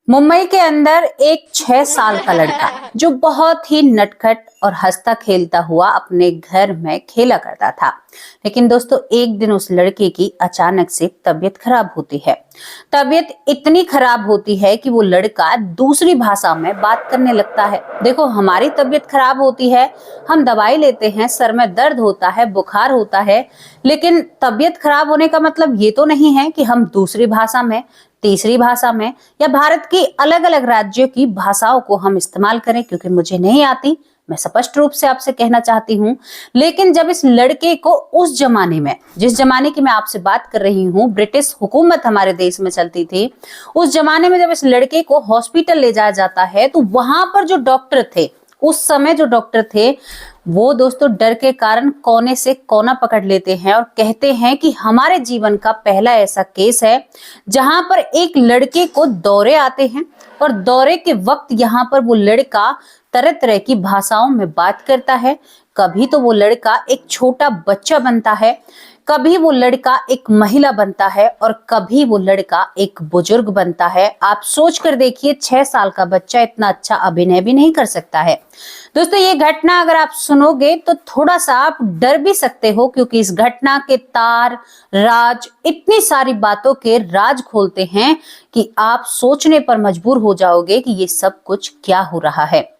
मुंबई के अंदर एक 6 साल का लड़का जो बहुत ही नटखट और हंसता खेलता हुआ अपने घर में खेला करता था। लेकिन दोस्तों एक दिन उस लड़के की अचानक से तबीयत खराब होती है। तबीयत इतनी खराब होती है कि वो लड़का दूसरी भाषा में बात करने लगता है। देखो, हमारी तबीयत खराब होती है, हम दवाई लेते हैं, सर में दर्द होता है, बुखार होता है, लेकिन तबीयत खराब होने का मतलब ये तो नहीं है कि हम दूसरी भाषा में, तीसरी भाषा में या भारत की अलग अलग राज्यों की भाषाओं को हम इस्तेमाल करें। क्योंकि मुझे नहीं आती, मैं स्पष्ट रूप से आपसे कहना चाहती हूँ। लेकिन जब इस लड़के को उस जमाने में, जिस जमाने की मैं आपसे बात कर रही हूँ, ब्रिटिश हुकूमत हमारे देश में चलती थी, उस जमाने में जब इस लड़के को हॉस्पिटल ले जाया जाता है तो वहां पर जो डॉक्टर थे, उस समय जो डॉक्टर थे, वो दोस्तों डर के कारण कोने से कोना पकड़ लेते हैं और कहते हैं कि हमारे जीवन का पहला ऐसा केस है जहां पर एक लड़के को दौरे आते हैं और दौरे के वक्त यहाँ पर वो लड़का तरह तरह की भाषाओं में बात करता है। कभी तो वो लड़का एक छोटा बच्चा बनता है, कभी वो लड़का एक महिला बनता है और कभी वो लड़का एक बुजुर्ग बनता है। आप सोच कर देखिए, 6 साल का बच्चा इतना अच्छा अभिनय भी नहीं कर सकता है। दोस्तों ये घटना अगर आप सुनोगे तो थोड़ा सा आप डर भी सकते हो, क्योंकि इस घटना के तार राज इतनी सारी बातों के राज खोलते हैं कि आप सोचने पर मजबूर हो जाओगे कि ये सब कुछ क्या हो रहा है।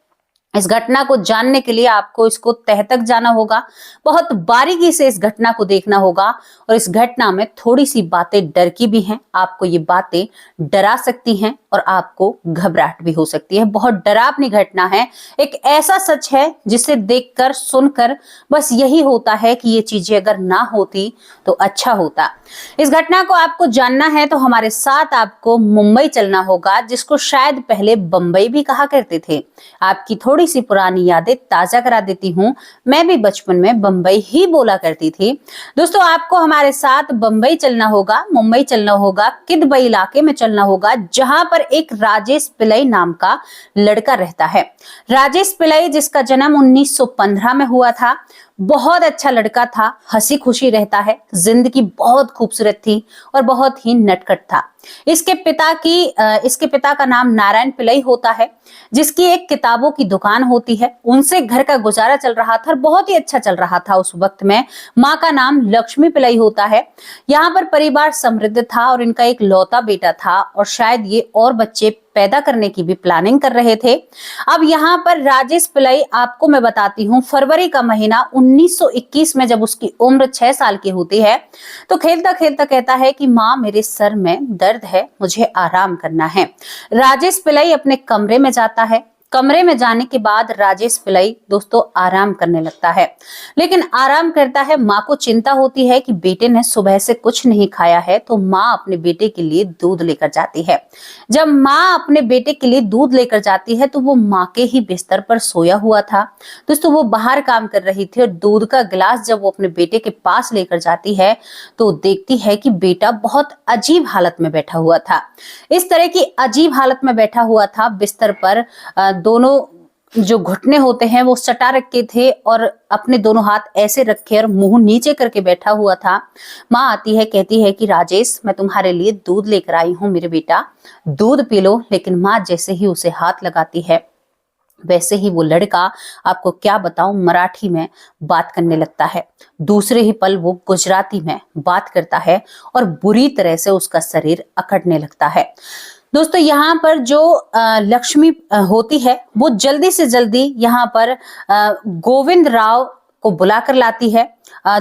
इस घटना को जानने के लिए आपको इसको तह तक जाना होगा, बहुत बारीकी से इस घटना को देखना होगा। और इस घटना में थोड़ी सी बातें डर की भी हैं, आपको ये बातें डरा सकती हैं और आपको घबराहट भी हो सकती है। बहुत डरावनी घटना है, एक ऐसा सच है जिसे देखकर सुनकर बस यही होता है कि ये चीजें अगर ना होती तो अच्छा होता। इस घटना को आपको जानना है तो हमारे साथ आपको मुंबई चलना होगा, जिसको शायद पहले बंबई भी कहा करते थे। आपकी थोड़ी सी पुरानी यादें ताजा करा देती हूँ, मैं भी बचपन में बंबई ही बोला करती थी। दोस्तों आपको हमारे साथ बंबई चलना होगा, मुंबई चलना होगा, किदवई इलाके में चलना होगा, जहां पर एक राजेश पिल्लई नाम का लड़का रहता है। राजेश पिल्लई जिसका जन्म 1915 में हुआ था। बहुत अच्छा लड़का था, हंसी खुशी रहता है, जिंदगी बहुत खूबसूरत थी और बहुत ही नटखट था। इसके पिता का नाम नारायण पिल्लई होता है, जिसकी एक किताबों की दुकान होती है। उनसे घर का गुजारा चल रहा था और बहुत ही अच्छा चल रहा था उस वक्त में। माँ का नाम लक्ष्मी पिल्लई होता है। यहाँ पर परिवार समृद्ध था और इनका एक लौता बेटा था और शायद ये और बच्चे पैदा करने की भी प्लानिंग कर रहे थे। अब यहाँ पर राजेश पिल्लई, आपको मैं बताती हूँ, फरवरी का महीना 1921 में जब उसकी उम्र 6 साल की होती है तो खेलता खेलता कहता है कि माँ मेरे सर में दर्द है, मुझे आराम करना है। राजेश पिल्लई अपने कमरे में जाता है। कमरे में जाने के बाद राजेश पिल्लई दोस्तों आराम करने लगता है। लेकिन आराम करता है, माँ को चिंता होती है कि बेटे ने सुबह से कुछ नहीं खाया है, तो माँ अपने बेटे के लिए दूध लेकर जाती है। जब माँ अपने बेटे के लिए दूध लेकर जाती है तो वो माँ के ही बिस्तर पर सोया हुआ था। दोस्तों वो बाहर काम कर रही थी और दूध का गिलास जब वो अपने बेटे के पास लेकर जाती है तो देखती है कि बेटा बहुत अजीब हालत में बैठा हुआ था। इस तरह की अजीब हालत में बैठा हुआ था, बिस्तर पर दोनों जो घुटने होते हैं वो सटा रखे थे और अपने दोनों हाथ ऐसे रखे और मुंह नीचे करके बैठा हुआ था। माँ आती है, कहती है कि राजेश मैं तुम्हारे लिए दूध लेकर आई हूँ, मेरे बेटा दूध पी लो। लेकिन माँ जैसे ही उसे हाथ लगाती है वैसे ही वो लड़का, आपको क्या बताऊं, मराठी में बात करने लगता है। दूसरे ही पल वो गुजराती में बात करता है और बुरी तरह से उसका शरीर अकड़ने लगता है। दोस्तों यहाँ पर जो लक्ष्मी होती है वो जल्दी से जल्दी यहाँ पर गोविंद राव को बुलाकर लाती है।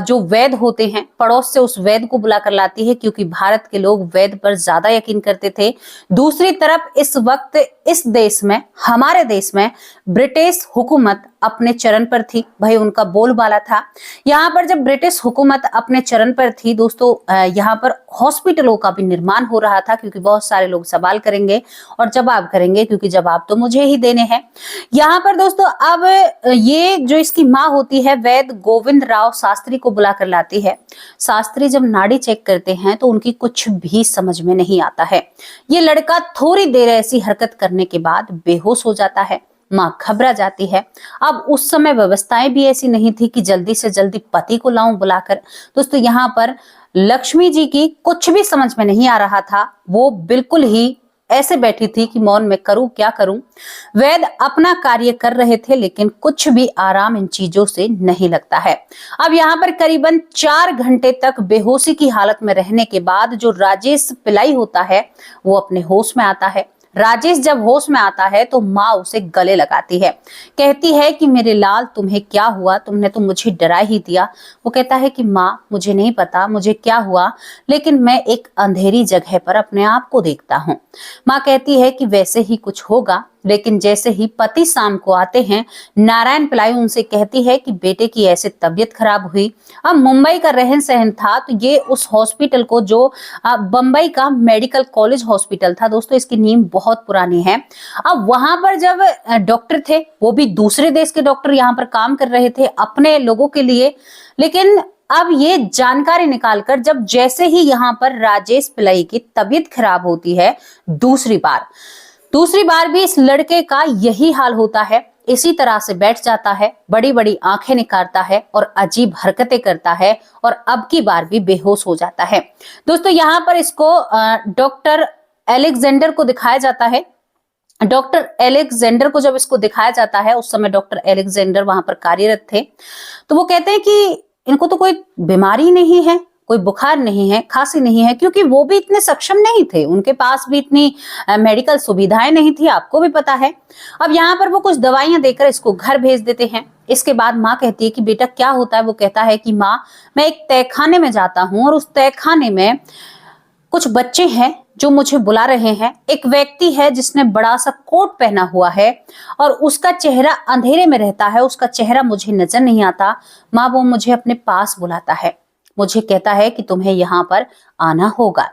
जो वैद्य होते हैं पड़ोस से उस वैद्य को बुलाकर लाती है, क्योंकि भारत के लोग वैद्य पर ज्यादा यकीन करते थे। दूसरी तरफ इस वक्त इस देश में, हमारे देश में ब्रिटिश हुकूमत अपने चरण पर थी। भाई उनका बोलबाला था। यहाँ पर जब ब्रिटिश हुकूमत अपने चरण पर थी दोस्तों, यहाँ पर हॉस्पिटलों का भी निर्माण हो रहा था, क्योंकि बहुत सारे लोग सवाल करेंगे और जवाब करेंगे, क्योंकि जवाब तो मुझे ही देने हैं। यहाँ पर दोस्तों अब ये जो इसकी माँ होती है वैद्य गोविंद राव शास्त्री को बुलाकर लाती है। शास्त्री जब नाड़ी चेक करते हैं तो उनकी कुछ भी समझ में नहीं आता है। ये लड़का थोड़ी देर ऐसी हरकत करने के बाद बेहोश हो जाता है। माँ घबरा जाती है। अब उस समय व्यवस्थाएं भी ऐसी नहीं थी कि जल्दी से जल्दी पति को लाऊं बुलाकर। दोस्तों यहाँ पर लक्ष्मी जी की कुछ भी समझ में नहीं आ रहा था। वो बिल्कुल ही ऐसे बैठी थी कि मौन में करूं क्या करूं। वैद्य अपना कार्य कर रहे थे लेकिन कुछ भी आराम इन चीजों से नहीं लगता है। अब यहाँ पर करीबन 4 घंटे तक बेहोशी की हालत में रहने के बाद जो राजेश पिल्लाई होता है वो अपने होश में आता है। राजेश जब होश में आता है तो माँ उसे गले लगाती है, कहती है कि मेरे लाल तुम्हें क्या हुआ, तुमने तो मुझे डरा ही दिया। वो कहता है कि माँ मुझे नहीं पता मुझे क्या हुआ, लेकिन मैं एक अंधेरी जगह पर अपने आप को देखता हूँ। माँ कहती है कि वैसे ही कुछ होगा, लेकिन जैसे ही पति शाम को आते हैं नारायण पिल्लाई उनसे कहती है कि बेटे की ऐसे तबीयत खराब हुई। अब मुंबई का रहन सहन था तो ये उस हॉस्पिटल को जो बम्बई का मेडिकल कॉलेज हॉस्पिटल था दोस्तों, इसकी नींव बहुत पुरानी है। अब वहां पर जब डॉक्टर थे वो भी दूसरे देश के डॉक्टर यहाँ पर काम कर रहे थे अपने लोगों के लिए, लेकिन अब ये जानकारी निकालकर जब जैसे ही यहाँ पर राजेश पिल्लाई की तबीयत खराब होती है दूसरी बार भी इस लड़के का यही हाल होता है। इसी तरह से बैठ जाता है, बड़ी बड़ी आंखें निकालता है और अजीब हरकतें करता है और अब की बार भी बेहोश हो जाता है। दोस्तों यहाँ पर इसको डॉक्टर एलेक्जेंडर को दिखाया जाता है। डॉक्टर एलेक्जेंडर को जब इसको दिखाया जाता है, उस समय डॉक्टर एलेक्जेंडर वहां पर कार्यरत थे, तो वो कहते हैं कि इनको तो कोई बीमारी नहीं है, कोई बुखार नहीं है, खांसी नहीं है, क्योंकि वो भी इतने सक्षम नहीं थे, उनके पास भी इतनी मेडिकल सुविधाएं नहीं थी, आपको भी पता है। अब यहाँ पर वो कुछ दवाइयां देकर इसको घर भेज देते हैं। इसके बाद माँ कहती है कि बेटा क्या होता है। वो कहता है कि माँ मैं एक तहखाने में जाता हूँ और उस तहखाने में कुछ बच्चे हैं जो मुझे बुला रहे हैं। एक व्यक्ति है जिसने बड़ा सा कोट पहना हुआ है और उसका चेहरा अंधेरे में रहता है, उसका चेहरा मुझे नजर नहीं आता। माँ वो मुझे अपने पास बुलाता है, मुझे कहता है कि तुम्हें यहाँ पर आना होगा।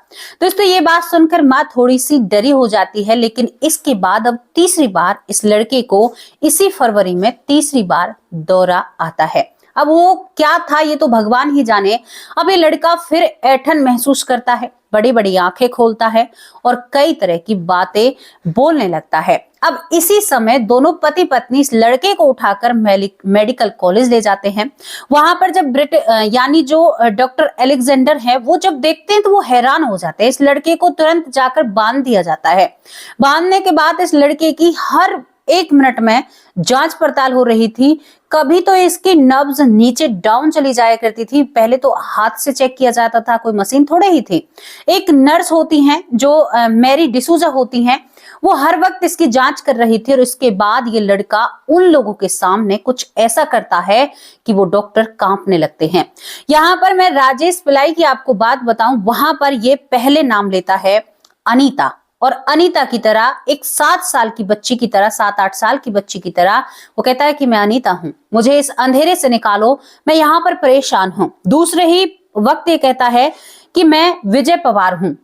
दोस्तों ये बात सुनकर माँ थोड़ी सी डरी हो जाती है, लेकिन इसके बाद अब तीसरी बार इस लड़के को इसी फरवरी में तीसरी बार दौरा आता है। अब वो क्या था ये तो भगवान ही जाने। अब ये लड़का फिर ऐंठन महसूस करता है, बड़ी बड़ी आंखें खोलता है और कई तरह की बातें बोलने लगता है। अब इसी समय दोनों पति पत्नी इस लड़के को उठाकर मेडिकल कॉलेज ले जाते हैं। वहां पर जब यानी जो डॉक्टर एलेक्जेंडर है वो जब देखते हैं तो वो हैरान हो जाते हैं। इस लड़के को तुरंत जाकर बांध दिया जाता है। बांधने के बाद इस लड़के की हर 1 मिनट में जांच पड़ताल हो रही थी। कभी तो इसकी नब्ज नीचे डाउन चली जाया करती थी, पहले तो हाथ से चेक किया जाता था, कोई मशीन थोड़े ही थी। एक नर्स होती हैं जो मैरी डिसूजा होती हैं, वो हर वक्त इसकी जांच कर रही थी। और इसके बाद ये लड़का उन लोगों के सामने कुछ ऐसा करता है कि वो डॉक्टर कांपने लगते हैं। यहाँ पर मैं राजेश पिल्लाई की आपको बात बताऊं, वहां पर ये पहले नाम लेता है अनीता, और अनीता की तरह एक 7 साल की बच्ची की तरह, 7-8 साल की बच्ची की तरह वो कहता है कि मैं अनीता हूं, मुझे इस अंधेरे से निकालो, मैं यहाँ पर परेशान हूं। दूसरे ही वक्त ये कहता है कि मैं विजय पवार हूं,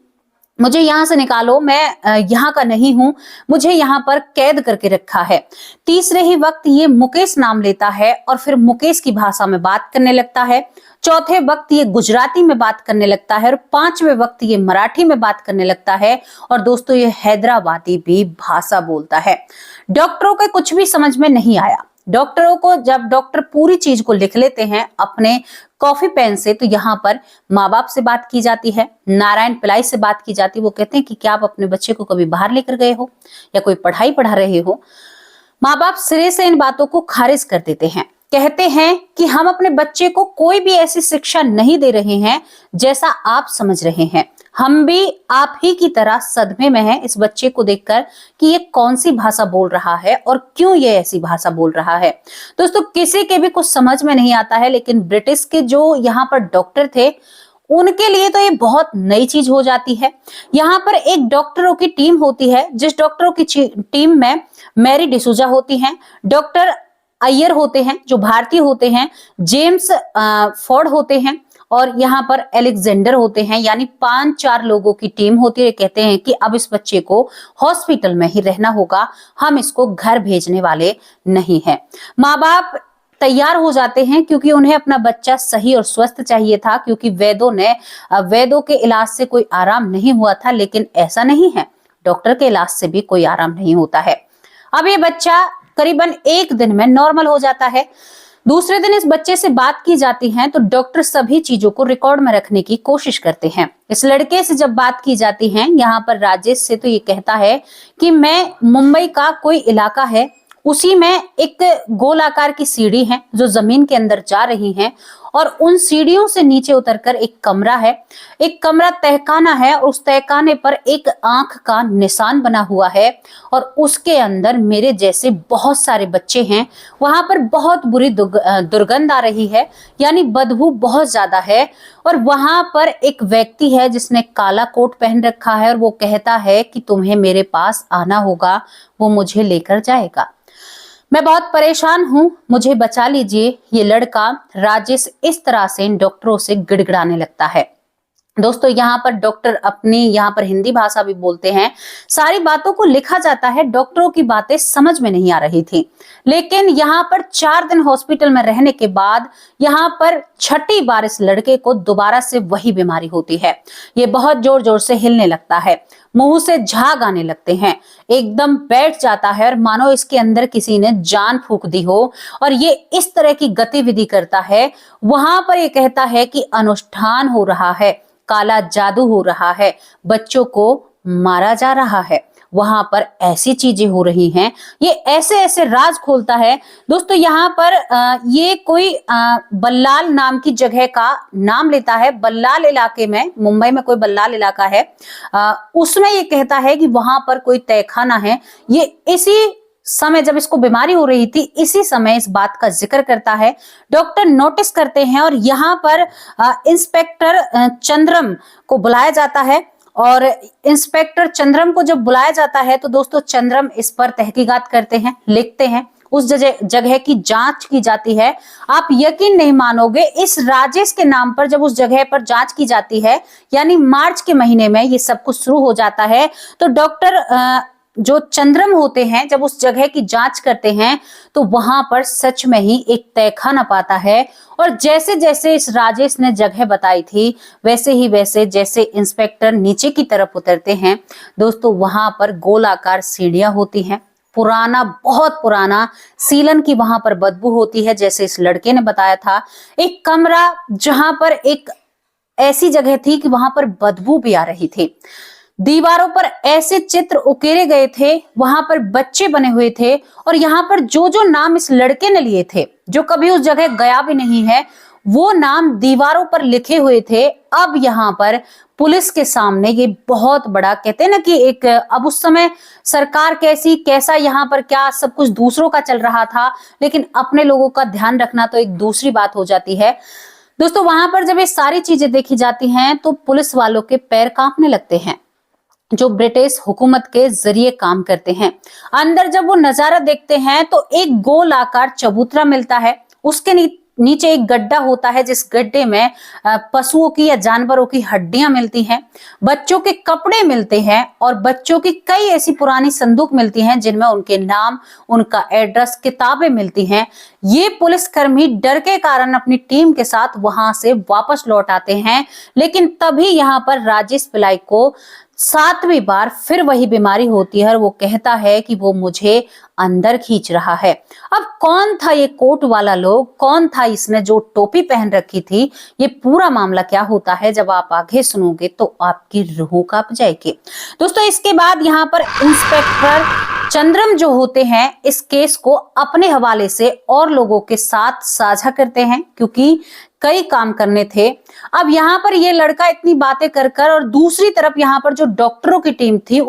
मुझे यहाँ से निकालो, मैं यहाँ का नहीं हूं, मुझे यहाँ पर कैद करके रखा है। तीसरे ही वक्त ये मुकेश नाम लेता है और फिर मुकेश की भाषा में बात करने लगता है। चौथे वक्त ये गुजराती में बात करने लगता है और 5वें वक्त ये मराठी में बात करने लगता है। और दोस्तों ये हैदराबादी भी भाषा बोलता है। डॉक्टरों के कुछ भी समझ में नहीं आया। डॉक्टरों को जब डॉक्टर पूरी चीज को लिख लेते हैं अपने कॉफी पेन से, तो यहाँ पर माँ बाप से बात की जाती है, नारायण पिल्लाई से बात की जाती है। वो कहते हैं कि क्या आप अपने बच्चे को कभी बाहर लेकर गए हो या कोई पढ़ाई पढ़ा रहे हो। माँ बाप सिरे से इन बातों को खारिज कर देते हैं, कहते हैं कि हम अपने बच्चे को कोई भी ऐसी शिक्षा नहीं दे रहे हैं जैसा आप समझ रहे हैं। हम भी आप ही की तरह सदमे में हैं इस बच्चे को देखकर कि ये कौन सी भाषा बोल रहा है और क्यों ये ऐसी भाषा बोल रहा है। दोस्तों किसी के भी कुछ समझ में नहीं आता है, लेकिन ब्रिटिश के जो यहाँ पर डॉक्टर थे उनके लिए तो ये बहुत नई चीज हो जाती है। यहाँ पर एक डॉक्टरों की टीम होती है, जिस डॉक्टरों की टीम में मैरी डिसूजा होती हैं, डॉक्टर अय्यर होते हैं जो भारतीय होते हैं, जेम्स फोर्ड होते हैं और यहाँ पर एलेक्जेंडर होते हैं। यानी 5-4 लोगों की टीम होती है। कहते हैं कि अब इस बच्चे को हॉस्पिटल में ही रहना होगा, हम इसको घर भेजने वाले नहीं हैं। माँ बाप तैयार हो जाते हैं क्योंकि उन्हें अपना बच्चा सही और स्वस्थ चाहिए था, क्योंकि वेदों के इलाज से कोई आराम नहीं हुआ था। लेकिन ऐसा नहीं है, डॉक्टर के इलाज से भी कोई आराम नहीं होता है। अब ये बच्चा करीबन 1 दिन में नॉर्मल हो जाता है। दूसरे दिन इस बच्चे से बात की जाती है तो डॉक्टर सभी चीजों को रिकॉर्ड में रखने की कोशिश करते हैं। इस लड़के से जब बात की जाती है यहाँ पर राजेश से, तो ये कहता है कि मैं मुंबई का कोई इलाका है, उसी में एक गोल आकार की सीढ़ी है जो जमीन के अंदर जा रही है, और उन सीढ़ियों से नीचे उतरकर एक कमरा है, एक कमरा तहखाना है, और उस तहखाने पर एक आंख का निशान बना हुआ है, और उसके अंदर मेरे जैसे बहुत सारे बच्चे हैं। वहां पर बहुत बुरी दुर्गंध आ रही है, यानी बदबू बहुत ज्यादा है, और वहां पर एक व्यक्ति है जिसने काला कोट पहन रखा है, और वो कहता है कि तुम्हें मेरे पास आना होगा, वो मुझे लेकर जाएगा। मैं बहुत परेशान हूं, मुझे बचा लीजिए। ये लड़का राजेश इस तरह से इन डॉक्टरों से गिड़गिड़ाने लगता है। दोस्तों यहाँ पर डॉक्टर अपनी यहाँ पर हिंदी भाषा भी बोलते हैं। सारी बातों को लिखा जाता है, डॉक्टरों की बातें समझ में नहीं आ रही थी। लेकिन यहाँ पर 4 दिन हॉस्पिटल में रहने के बाद यहाँ पर छठी बार इस लड़के को दोबारा से वही बीमारी होती है। ये बहुत जोर जोर से हिलने लगता है, मुंह से झाग आने लगते हैं, एकदम बैठ जाता है और मानो इसके अंदर किसी ने जान फूंक दी हो, और ये इस तरह की गतिविधि करता है। वहां पर ये कहता है कि अनुष्ठान हो रहा है, काला जादू हो रहा है, बच्चों को मारा जा रहा है, वहां पर ऐसी चीजें हो रही हैं। ये ऐसे ऐसे राज खोलता है। दोस्तों यहाँ पर ये कोई बल्लाल नाम की जगह का नाम लेता है। बल्लाल इलाके में, मुंबई में कोई बल्लाल इलाका है, उसमें ये कहता है कि वहां पर कोई तहखाना है। ये इसी समय जब इसको बीमारी हो रही थी, इसी समय इस बात का जिक्र करता है। डॉक्टर नोटिस करते हैं और यहाँ पर इंस्पेक्टर चंद्रम को बुलाया जाता है, और इंस्पेक्टर चंद्रम को जब बुलाया जाता है तो दोस्तों चंद्रम इस पर तहकीकात करते हैं, लिखते हैं। उस जगह की जांच की जाती है। आप यकीन नहीं मानोगे, इस राजेश के नाम पर जब उस जगह पर जांच की जाती है, यानी मार्च के महीने में ये सब कुछ शुरू हो जाता है, तो डॉक्टर जो चंद्रम होते हैं जब उस जगह की जांच करते हैं तो वहां पर सच में ही एक तहखाना पाता है। और जैसे जैसे इस राजेश ने जगह बताई थी, वैसे ही वैसे जैसे इंस्पेक्टर नीचे की तरफ उतरते हैं, दोस्तों वहां पर गोलाकार सीढ़ियां होती हैं। पुराना, बहुत पुराना सीलन की वहां पर बदबू होती है, जैसे इस लड़के ने बताया था। एक कमरा जहां पर एक ऐसी जगह थी कि वहां पर बदबू भी आ रही थी। दीवारों पर ऐसे चित्र उकेरे गए थे, वहां पर बच्चे बने हुए थे, और यहाँ पर जो जो नाम इस लड़के ने लिए थे, जो कभी उस जगह गया भी नहीं है, वो नाम दीवारों पर लिखे हुए थे। अब यहाँ पर पुलिस के सामने ये बहुत बड़ा, कहते हैं ना कि एक, अब उस समय सरकार कैसा यहाँ पर क्या सब कुछ दूसरों का चल रहा था, लेकिन अपने लोगों का ध्यान रखना तो एक दूसरी बात हो जाती है। दोस्तों वहां पर जब ये सारी चीजें देखी जाती हैं तो पुलिस वालों के पैर कांपने लगते हैं, जो ब्रिटिश हुकूमत के जरिए काम करते हैं। अंदर जब वो नजारा देखते हैं तो एक गोल आकार चबूतरा मिलता है, उसके नीचे एक गड्ढा होता है, जिस गड्ढे में पशुओं की या जानवरों की हड्डियां मिलती हैं, बच्चों के कपड़े मिलते हैं, और बच्चों की कई ऐसी पुरानी संदूक मिलती हैं जिनमें उनके नाम, उनका एड्रेस, किताबें मिलती हैं। ये पुलिसकर्मी डर के कारण अपनी टीम के साथ वहां से वापस लौट आते हैं, लेकिन तभी यहाँ पर राजेश पिल्लाई को 7वीं बार फिर वही बीमारी होती है, और वो कहता है कि वो मुझे अंदर खींच रहा है। अब कौन था ये कोट वाला लोग, कौन था इसने जो टोपी पहन रखी थी, ये पूरा मामला क्या होता है जब आप आगे सुनोगे तो आपकी रूह कांप जाएगी। दोस्तों इसके बाद यहाँ पर इंस्पेक्टर चंद्रम जो होते हैं इस केस को अपने हवाले से और लोगों के साथ साझा करते हैं, क्योंकि कई काम करने थे। अब यहाँ पर ये लड़का इतनी बातें कर और दूसरी तरफ यहाँ पर जो डॉक्टरों की टीम थी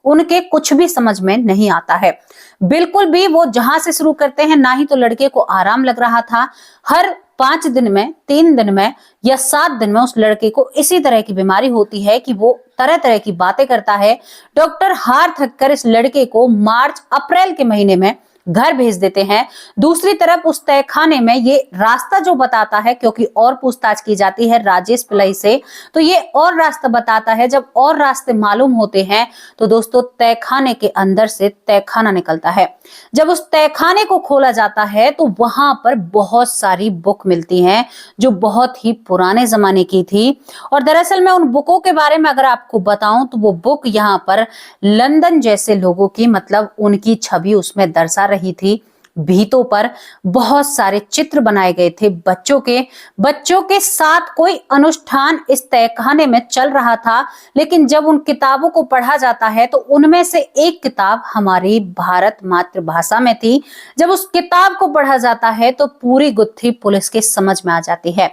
उनके कुछ भी समझ में नहीं आता है, बिल्कुल भी। वो जहां से शुरू करते हैं, ना ही तो लड़के को आराम लग रहा था। हर 5 दिन में, 3 दिन में या 7 दिन में उस लड़के को इसी तरह की बीमारी होती है कि वो तरह तरह की बातें करता है। डॉक्टर हार थक कर इस लड़के को मार्च अप्रैल के महीने में घर भेज देते हैं। दूसरी तरफ उस तहखाने में ये रास्ता जो बताता है, क्योंकि और पूछताछ की जाती है राजेश पिल्लाई से, तो ये और रास्ता बताता है। जब और रास्ते मालूम होते हैं तो दोस्तों तहखाने के अंदर से तहखाना निकलता है। जब उस तहखाने को खोला जाता है तो वहां पर बहुत सारी बुक मिलती हैं जो बहुत ही पुराने जमाने की थी। और दरअसल मैं उन बुकों के बारे में अगर आपको बताऊं तो वो बुक यहाँ पर लंदन जैसे लोगों की, मतलब उनकी छवि उसमें दर्शा रही थी। भीतों पर बहुत सारे चित्र बनाए गए थे बच्चों के साथ कोई अनुष्ठान इस तहखाने में चल रहा था। लेकिन जब उन किताबों को पढ़ा जाता है तो उनमें से एक किताब हमारी भारत मातृभाषा में थी। जब उस किताब को पढ़ा जाता है तो पूरी गुत्थी पुलिस के समझ में आ जाती है।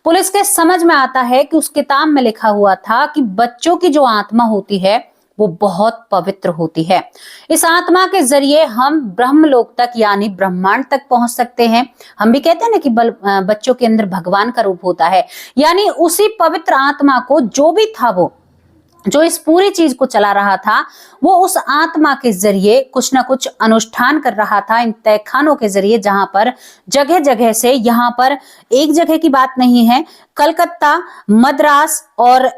पुलिस के समझ में आता है कि उस किताब में लिखा हुआ था कि बच्चों की जो आत्मा होती है वो बहुत पवित्र होती है। इस आत्मा के जरिए हम ब्रह्मलोक तक यानी ब्रह्मांड तक पहुंच सकते हैं। हम भी कहते हैं ना कि बच्चों के अंदर भगवान का रूप होता है। यानी उसी पवित्र आत्मा को जो भी था वो जो इस पूरी चीज को चला रहा था वो उस आत्मा के जरिए कुछ ना कुछ अनुष्ठान कर रहा था इन तहखानों के जरिए, जहां पर जगह जगह से, यहाँ पर एक जगह की बात नहीं है, कलकत्ता, मद्रास और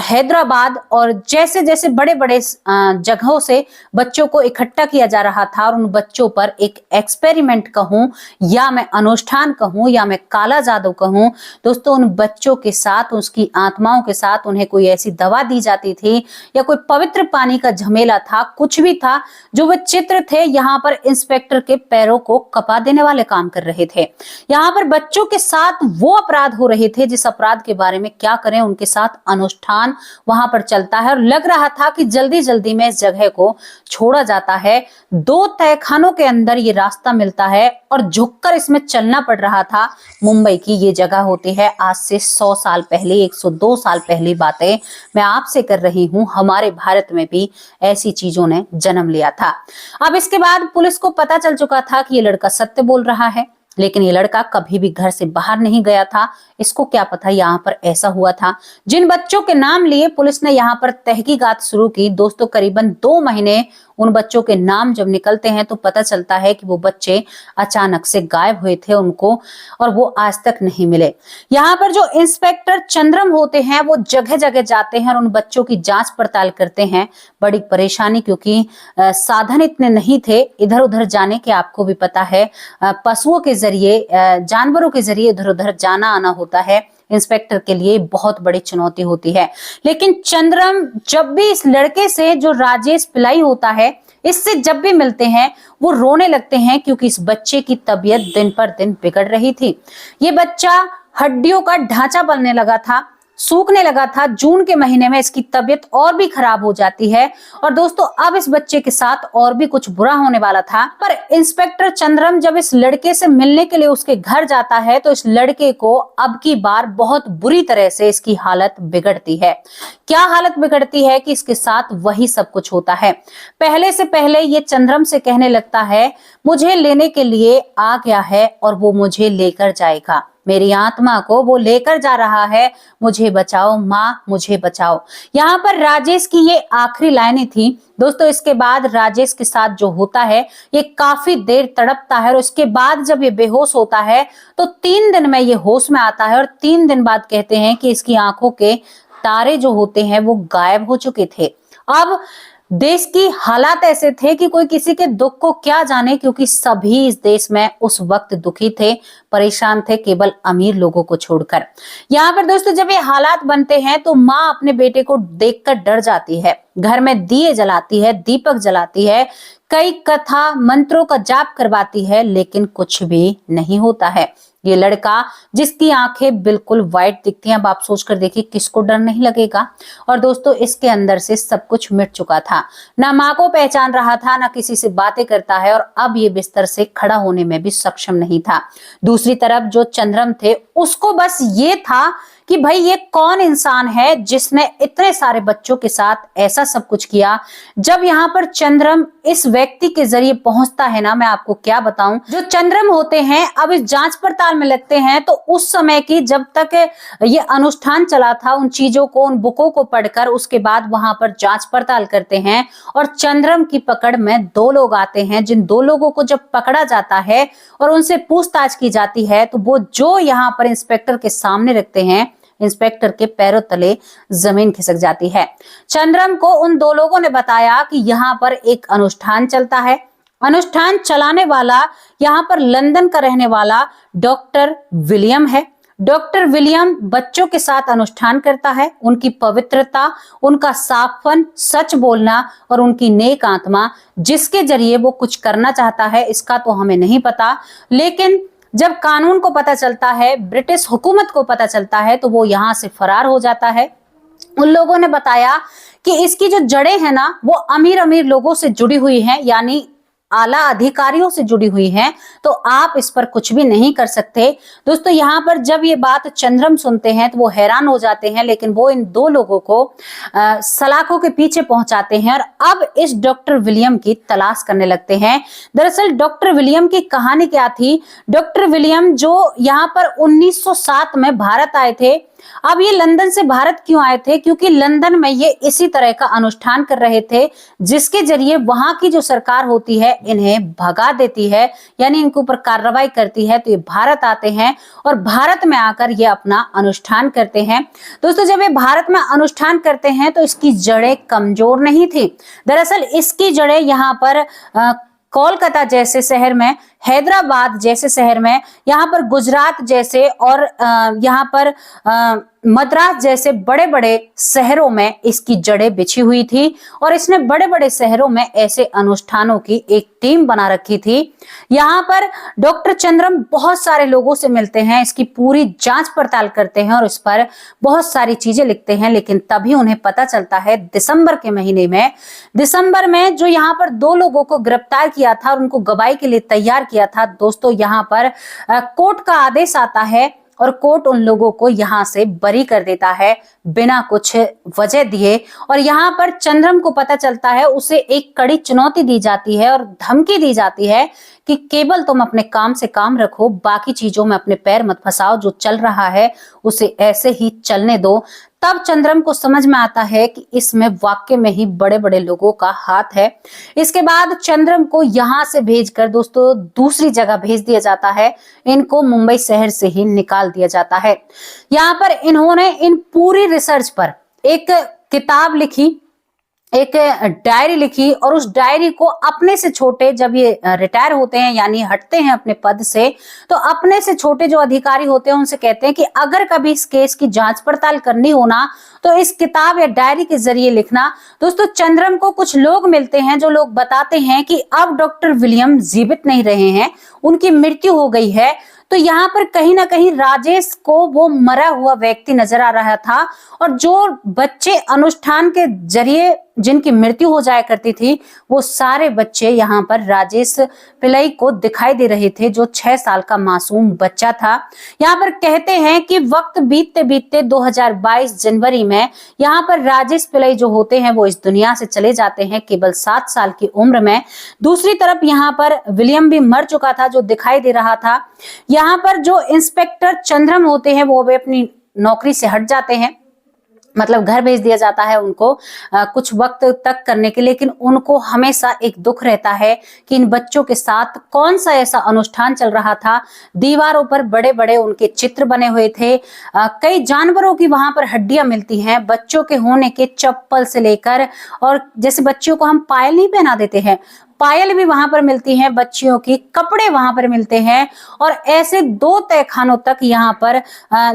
हैदराबाद और जैसे जैसे बड़े बड़े जगहों से बच्चों को इकट्ठा किया जा रहा था और उन बच्चों पर एक एक्सपेरिमेंट कहूं या मैं अनुष्ठान कहूं या मैं काला जादू कहूं, दोस्तों उन बच्चों के साथ, उसकी आत्माओं के साथ उन्हें कोई ऐसी दवा दी जाती थी या कोई पवित्र पानी का झमेला था, कुछ भी था। जो वे चित्र थे यहाँ पर इंस्पेक्टर के पैरों को कपा देने वाले काम कर रहे थे। यहाँ पर बच्चों के साथ वो अपराध हो रहे थे जिस अपराध के बारे में क्या करें, उनके साथ अनुष्ठान वहां पर चलता है और लग रहा था कि जल्दी जल्दी में इस जगह को छोड़ा जाता है। 2 तहखानों के अंदर ये रास्ता मिलता है और झुककर इसमें चलना पड़ रहा था। मुंबई की ये जगह होती है आज से 100 साल पहले, 102 साल पहले बातें मैं आपसे कर रही हूं। हमारे भारत में भी ऐसी चीजों ने जन्म लिया था। अब इसके बाद पुलिस को पता चल चुका था कि ये लड़का सत्य बोल रहा है, लेकिन ये लड़का कभी भी घर से बाहर नहीं गया था। इसको क्या पता यहाँ पर ऐसा हुआ था। जिन बच्चों के नाम लिए पुलिस ने यहाँ पर तहकीकात शुरू की, दोस्तों करीबन 2 महीने उन बच्चों के नाम जब निकलते हैं तो पता चलता है कि वो बच्चे अचानक से गायब हुए थे उनको और वो आज तक नहीं मिले। यहाँ पर जो इंस्पेक्टर चंद्रम होते हैं वो जगह जगह जाते हैं और उन बच्चों की जांच पड़ताल करते हैं। बड़ी परेशानी, क्योंकि साधन इतने नहीं थे इधर उधर जाने के, आपको भी पता है पशुओं के जरिए, जानवरों के जरिए इधर उधर जाना आना होता है। इंस्पेक्टर के लिए बहुत बड़ी चुनौती होती है। लेकिन चंद्रम जब भी इस लड़के से, जो राजेश पिल्लाई होता है, इससे जब भी मिलते हैं वो रोने लगते हैं, क्योंकि इस बच्चे की तबीयत दिन पर दिन बिगड़ रही थी। ये बच्चा हड्डियों का ढांचा बनने लगा था, सूखने लगा था। जून के महीने में इसकी तबीयत और भी खराब हो जाती है और दोस्तों अब इस बच्चे के साथ और भी कुछ बुरा होने वाला था। पर इंस्पेक्टर चंद्रम जब इस लड़के से मिलने के लिए उसके घर जाता है तो इस लड़के को अब की बार बहुत बुरी तरह से इसकी हालत बिगड़ती है। क्या हालत बिगड़ती है कि इसके साथ वही सब कुछ होता है। पहले से पहले ये चंद्रम से कहने लगता है, मुझे लेने के लिए आ गया है और वो मुझे लेकर जाएगा, मेरी आत्मा को वो लेकर जा रहा है, मुझे बचाओ माँ, मुझे बचाओ। यहाँ पर राजेश की ये आखिरी लाइनें थी। दोस्तों इसके बाद राजेश के साथ जो होता है ये काफी देर तड़पता है और उसके बाद जब ये बेहोश होता है तो 3 दिन में ये होश में आता है और 3 दिन बाद कहते हैं कि इसकी आंखों के तारे जो होते हैं वो गायब हो चुके थे। अब देश की हालात ऐसे थे कि कोई किसी के दुख को क्या जाने, क्योंकि सभी इस देश में उस वक्त दुखी थे, परेशान थे, केवल अमीर लोगों को छोड़कर। यहाँ पर दोस्तों जब ये हालात बनते हैं तो माँ अपने बेटे को देखकर डर जाती है, घर में दिए जलाती है, दीपक जलाती है, कई कथा मंत्रों का जाप करवाती है, लेकिन कुछ भी नहीं होता है। ये लड़का जिसकी आंखें बिल्कुल व्हाइट दिखती हैं, अब आप सोच कर देखिए किसको डर नहीं लगेगा। और दोस्तों इसके अंदर से सब कुछ मिट चुका था, ना माँ को पहचान रहा था, ना किसी से बातें करता है और अब ये बिस्तर से खड़ा होने में भी सक्षम नहीं था। दूसरी तरफ जो चंद्रम थे उसको बस ये था कि भाई ये कौन इंसान है जिसने इतने सारे बच्चों के साथ ऐसा सब कुछ किया। जब यहाँ पर चंद्रम इस व्यक्ति के जरिए पहुंचता है ना, मैं आपको क्या बताऊं, जो चंद्रम होते हैं अब इस जांच पड़ताल में लगते हैं तो उस समय की जब तक ये अनुष्ठान चला था उन चीजों को, उन बुकों को पढ़कर उसके बाद वहां पर जांच पड़ताल करते हैं और चंद्रम की पकड़ में 2 लोग आते हैं। जिन 2 लोगों को जब पकड़ा जाता है और उनसे पूछताछ की जाती है तो वो जो यहाँ पर इंस्पेक्टर के सामने रखते हैं, इंस्पेक्टर के पैरों तले जमीन खिसक जाती है। चंद्रम को उन 2 लोगों ने बताया कि यहाँ पर एक अनुष्ठान चलता है, अनुष्ठान चलाने वाला यहाँ पर लंदन का रहने वाला डॉक्टर विलियम है। डॉक्टर विलियम बच्चों के साथ अनुष्ठान करता है। उनकी पवित्रता, उनका साफपन, सच बोलना और उनकी नेक आत्मा जिसके जरिए वो कुछ करना चाहता है, इसका तो हमें नहीं पता। लेकिन जब कानून को पता चलता है, ब्रिटिश हुकूमत को पता चलता है, तो वो यहाँ से फरार हो जाता है। उन लोगों ने बताया कि इसकी जो जड़ें हैं ना, वो अमीर अमीर लोगों से जुड़ी हुई हैं, यानी आला अधिकारियों से जुड़ी हुई हैं, तो आप इस पर कुछ भी नहीं कर सकते। दोस्तों, यहाँ पर जब ये बात चंद्रम सुनते हैं तो वो हैरान हो जाते हैं, लेकिन वो इन दो लोगों को सलाखों के पीछे पहुंचाते हैं और अब इस डॉक्टर विलियम की तलाश करने लगते हैं। दरअसल डॉक्टर विलियम की कहानी क्या थी? डॉक्टर विलियम जो यहाँ पर 1907 में भारत आए थे। अब ये लंदन से भारत क्यों आए थे? क्योंकि लंदन में ये इसी तरह का अनुष्ठान कर रहे थे, जिसके जरिए वहां की जो सरकार होती है इन्हें भगा देती है, यानी इनके ऊपर कार्रवाई करती है। तो ये भारत आते हैं और भारत में आकर ये अपना अनुष्ठान करते हैं। दोस्तों, जब ये भारत में अनुष्ठान करते हैं तो इसकी जड़ें कमजोर नहीं थी। दरअसल इसकी जड़ें यहाँ पर कोलकाता जैसे शहर में, हैदराबाद जैसे शहर में, यहाँ पर गुजरात जैसे और यहाँ पर मद्रास जैसे बड़े बड़े शहरों में इसकी जड़ें बिछी हुई थी और इसने बड़े बड़े शहरों में ऐसे अनुष्ठानों की एक टीम बना रखी थी। यहाँ पर डॉक्टर चंद्रम बहुत सारे लोगों से मिलते हैं, इसकी पूरी जांच पड़ताल करते हैं और इस पर बहुत सारी चीजें लिखते हैं। लेकिन तभी उन्हें पता चलता है दिसंबर के महीने में, दिसंबर में जो यहाँ पर दो लोगों को गिरफ्तार किया था और उनको गवाही के लिए तैयार किया था, दोस्तों यहाँ पर कोर्ट का आदेश आता है और कोर्ट उन लोगों को यहाँ से बरी कर देता है बिना कुछ वजह दिए। और यहाँ पर चंद्रम को पता चलता है, उसे एक कड़ी चुनौती दी जाती है और धमकी दी जाती है कि केवल तुम अपने काम से काम रखो, बाकी चीजों में अपने पैर मत फंसाओ, जो चल रहा है उसे ऐसे ही चलने दो। तब चंद्रम को समझ में आता है कि इसमें वाकई में ही बड़े बड़े लोगों का हाथ है। इसके बाद चंद्रम को यहाँ से भेजकर दोस्तों दूसरी जगह भेज दिया जाता है। इनको मुंबई शहर से ही निकाल दिया जाता है। यहाँ पर इन्होंने इन पूरी रिसर्च पर एक किताब लिखी, एक डायरी लिखी और उस डायरी को अपने से छोटे, जब ये रिटायर होते हैं यानी हटते हैं अपने पद से, तो अपने से छोटे जो अधिकारी होते हैं उनसे कहते हैं कि अगर कभी इस केस की जांच पड़ताल करनी हो ना, तो इस किताब या डायरी के जरिए लिखना। दोस्तों, चंद्रम को कुछ लोग मिलते हैं जो लोग बताते हैं कि अब डॉक्टर विलियम जीवित नहीं रहे हैं, उनकी मृत्यु हो गई है। तो यहाँ पर कहीं ना कहीं राजेश को वो मरा हुआ व्यक्ति नजर आ रहा था और जो बच्चे अनुष्ठान के जरिए जिनकी मृत्यु हो जाया करती थी, वो सारे बच्चे यहाँ पर राजेश पिल्लई को दिखाई दे रहे थे, जो 6 साल का मासूम बच्चा था। यहाँ पर कहते हैं कि वक्त बीतते बीतते 2022 जनवरी में यहाँ पर राजेश पिल्लई जो होते हैं वो इस दुनिया से चले जाते हैं, केवल 7 साल की उम्र में। दूसरी तरफ यहाँ पर विलियम भी मर चुका था, जो दिखाई दे रहा था। यहाँ पर जो इंस्पेक्टर चंद्रम होते हैं वो भी अपनी नौकरी से हट जाते हैं, मतलब घर भेज दिया जाता है उनको कुछ वक्त तक करने के लिए। लेकिन उनको हमेशा एक दुख रहता है कि इन बच्चों के साथ कौन सा ऐसा अनुष्ठान चल रहा था। दीवारों पर बड़े बड़े उनके चित्र बने हुए थे, कई जानवरों की वहां पर हड्डियां मिलती हैं, बच्चों के होने के चप्पल से लेकर, और जैसे बच्चियों को हम पायल नहीं पहना देते हैं, पायल भी वहां पर मिलती हैं, बच्चियों की कपड़े वहां पर मिलते हैं। और ऐसे 2 तहखानों तक यहाँ पर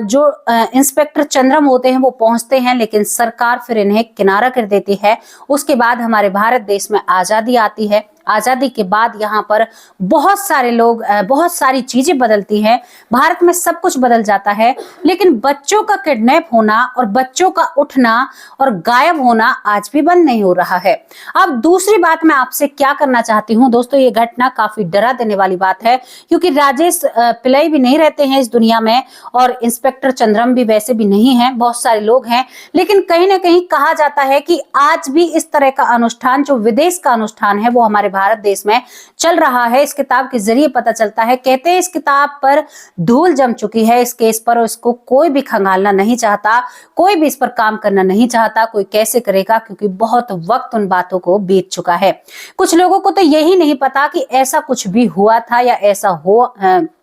जो इंस्पेक्टर चंद्रम होते हैं वो पहुंचते हैं, लेकिन सरकार फिर इन्हें किनारा कर देती है। उसके बाद हमारे भारत देश में आजादी आती है। आजादी के बाद यहाँ पर बहुत सारे लोग, बहुत सारी चीजें बदलती हैं, भारत में सब कुछ बदल जाता है। लेकिन बच्चों का किडनैप होना और बच्चों का उठना और गायब होना आज भी बंद नहीं हो रहा है। अब दूसरी बात मैं आपसे क्या करना चाहती हूँ दोस्तों, ये घटना काफी डरा देने वाली बात है, क्योंकि राजेश पिल्लई भी नहीं रहते हैं इस दुनिया में और इंस्पेक्टर चंद्रम भी वैसे भी नहीं है, बहुत सारे लोग हैं। लेकिन कहीं ना कहीं कहा जाता है कि आज भी इस तरह का अनुष्ठान, जो विदेश का अनुष्ठान है, वो हमारे भारत देश में चल रहा है। इस किताब के जरिए पता चलता है। कहते हैं इस किताब पर धूल जम चुकी है इस केस पर, और इसको कोई भी खंगालना नहीं चाहता, कोई भी इस पर काम करना नहीं चाहता। कोई कैसे करेगा, क्योंकि बहुत वक्त उन बातों को बीत चुका है। कुछ लोगों को तो यही नहीं पता कि ऐसा कुछ भी हुआ था या ऐसा हो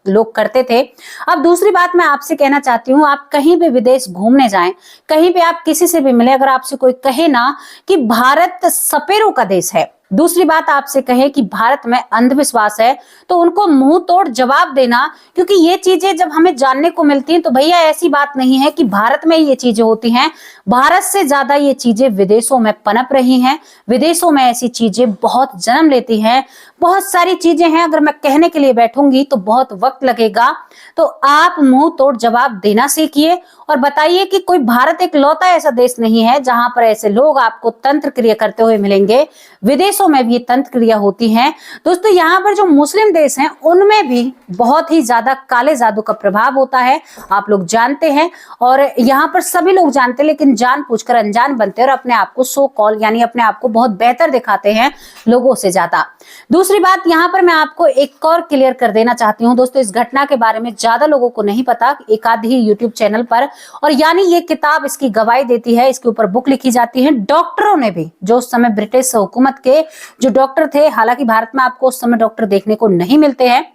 लोग करते थे। अब दूसरी बात मैं आपसे कहना चाहती हूँ, आप कहीं भी विदेश घूमने जाएं, कहीं भी आप किसी से भी मिले, अगर आपसे कोई कहे ना कि भारत सपेरों का देश है, दूसरी बात आपसे कहें कि भारत में अंधविश्वास है तो उनको मुंह तोड़ जवाब देना, क्योंकि ये चीजें जब हमें जानने को मिलती हैं तो भैया ऐसी बात नहीं है कि भारत में ये चीजें होती हैं, भारत से ज्यादा ये चीजें विदेशों में पनप रही हैं। विदेशों में ऐसी चीजें बहुत जन्म लेती हैं, बहुत सारी चीजें हैं, अगर मैं कहने के लिए बैठूंगी तो बहुत वक्त लगेगा। तो आप मुंह तोड़ जवाब देना सीखिए और बताइए कि कोई भारत एक लौता ऐसा देश नहीं है जहां पर ऐसे लोग आपको तंत्र क्रिया करते हुए मिलेंगे। विदेशों में भी ये तंत्र क्रिया होती है। दोस्तों यहाँ पर जो मुस्लिम देश हैं उनमें भी बहुत ही ज्यादा काले जादू का प्रभाव होता है, आप लोग जानते हैं, और यहाँ पर सभी लोग जानते हैं, लेकिन जानबूझकर अनजान बनते हैं और अपने आप को सो कॉल यानी अपने आप को बहुत बेहतर दिखाते हैं लोगों से ज्यादा। दूसरी बात यहाँ पर मैं आपको एक और क्लियर कर देना चाहती हूँ दोस्तों, इस घटना के बारे में ज्यादा लोगों को नहीं पता, एक आध ही यूट्यूब चैनल पर, और यानी ये किताब इसकी गवाही देती है, इसके ऊपर बुक लिखी जाती है। डॉक्टरों ने भी, जो उस समय ब्रिटिश हुकूमत के जो डॉक्टर थे, हालांकि भारत में आपको उस समय डॉक्टर देखने को नहीं मिलते हैं,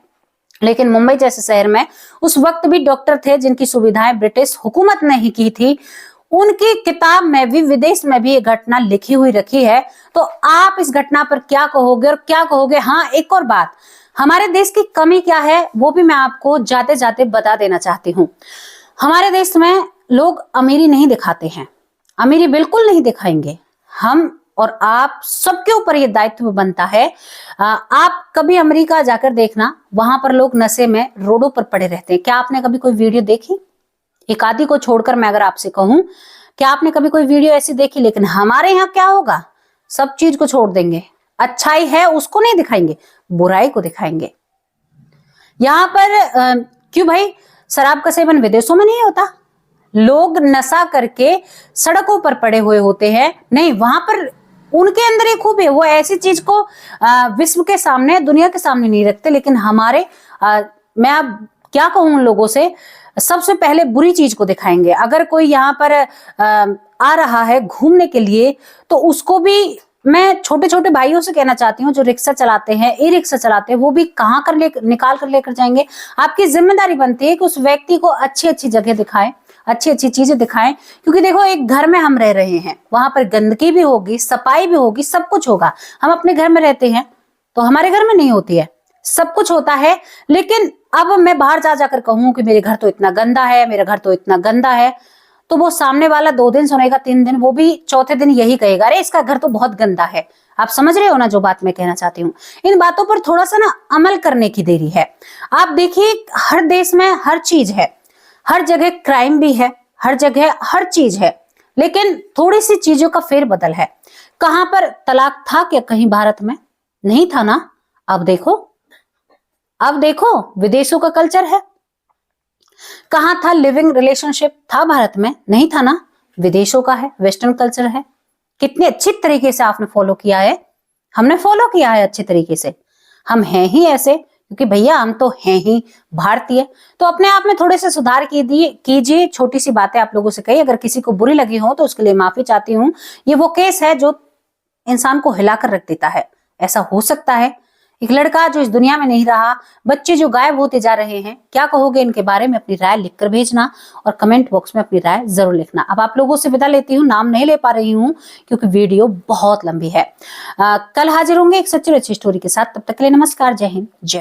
लेकिन मुंबई जैसे शहर में उस वक्त भी डॉक्टर थे जिनकी सुविधाएं ब्रिटिश हुकूमत ने ही की थी। उनकी किताब में भी, विदेश में भी ये घटना लिखी हुई रखी है। तो आप इस घटना पर क्या कहोगे और क्या कहोगे? हाँ, एक और बात, हमारे देश की कमी क्या है वो भी मैं आपको जाते जाते बता देना चाहती हूँ। हमारे देश में लोग अमीरी नहीं दिखाते हैं, अमीरी बिल्कुल नहीं दिखाएंगे। हम और आप सबके ऊपर ये दायित्व बनता है। आप कभी अमेरिका जाकर देखना, वहां पर लोग नशे में रोडों पर पड़े रहते हैं। क्या आपने कभी कोई वीडियो देखी? एक आदि को छोड़कर मैं अगर आपसे कहूं, क्या आपने कभी कोई वीडियो ऐसी देखी? लेकिन हमारे यहाँ क्या होगा, सब चीज को छोड़ देंगे, अच्छाई है उसको नहीं दिखाएंगे, बुराई को दिखाएंगे। यहाँ पर क्यों भाई, शराब का सेवन विदेशों में नहीं होता? लोग नशा करके सड़कों पर पड़े हुए होते हैं, नहीं, वहां पर उनके अंदर एक खूबी है, वो ऐसी चीज को विश्व के सामने, दुनिया के सामने नहीं रखते। लेकिन हमारे मैं अब क्या कहूं उन लोगों से, सबसे पहले बुरी चीज को दिखाएंगे। अगर कोई यहाँ पर आ रहा है घूमने के लिए तो उसको भी मैं छोटे छोटे भाइयों से कहना चाहती हूँ, जो रिक्शा चलाते हैं, ई रिक्शा चलाते हैं, वो भी कहाँ कर निकाल कर लेकर जाएंगे। आपकी जिम्मेदारी बनती है कि उस व्यक्ति को अच्छी अच्छी जगह दिखाएं, अच्छी अच्छी चीजें दिखाएं, क्योंकि देखो एक घर में हम रह रहे हैं, वहां पर गंदगी भी होगी, सफाई भी होगी, सब कुछ होगा। हम अपने घर में रहते हैं तो हमारे घर में नहीं होती है, सब कुछ होता है। लेकिन अब मैं बाहर जा जाकर कहूं कि मेरे घर तो इतना गंदा है, मेरा घर तो इतना गंदा है, तो वो सामने वाला 2 दिन सुनेगा, 3 दिन, वो भी चौथे दिन यही कहेगा, अरे इसका घर तो बहुत गंदा है। आप समझ रहे हो ना जो बात मैं कहना चाहती हूँ? इन बातों पर थोड़ा सा ना अमल करने की देरी है। आप देखिए, हर देश में हर चीज है, हर जगह क्राइम भी है, हर जगह हर चीज है, लेकिन थोड़ी सी चीजों का फेरबदल है। कहां पर तलाक था क्या कहीं भारत में? नहीं था ना। अब देखो विदेशों का कल्चर है। कहां था लिविंग रिलेशनशिप? था भारत में? नहीं था ना। विदेशों का है, वेस्टर्न कल्चर है। कितने अच्छी तरीके से आपने फॉलो किया है, हमने फॉलो किया है अच्छी तरीके से। हम हैं ही ऐसे क्योंकि भैया हम तो हैं ही भारतीय। तो अपने आप में थोड़े से सुधार कीजिए। छोटी सी बातें आप लोगों से कही, अगर किसी को बुरी लगी हो तो उसके लिए माफी चाहती हूँ। ये वो केस है जो इंसान को हिलाकर रख देता है। ऐसा हो सकता है, एक लड़का जो इस दुनिया में नहीं रहा, बच्चे जो गायब होते जा रहे हैं, क्या कहोगे इनके बारे में? अपनी राय लिखकर भेजना और कमेंट बॉक्स में अपनी राय जरूर लिखना। अब आप लोगों से विदा लेती हूँ, नाम नहीं ले पा रही हूँ क्योंकि वीडियो बहुत लंबी है। कल हाजिर होंगे एक सच्ची और अच्छी स्टोरी के साथ। तब तक के लिए नमस्कार, जय हिंद, जय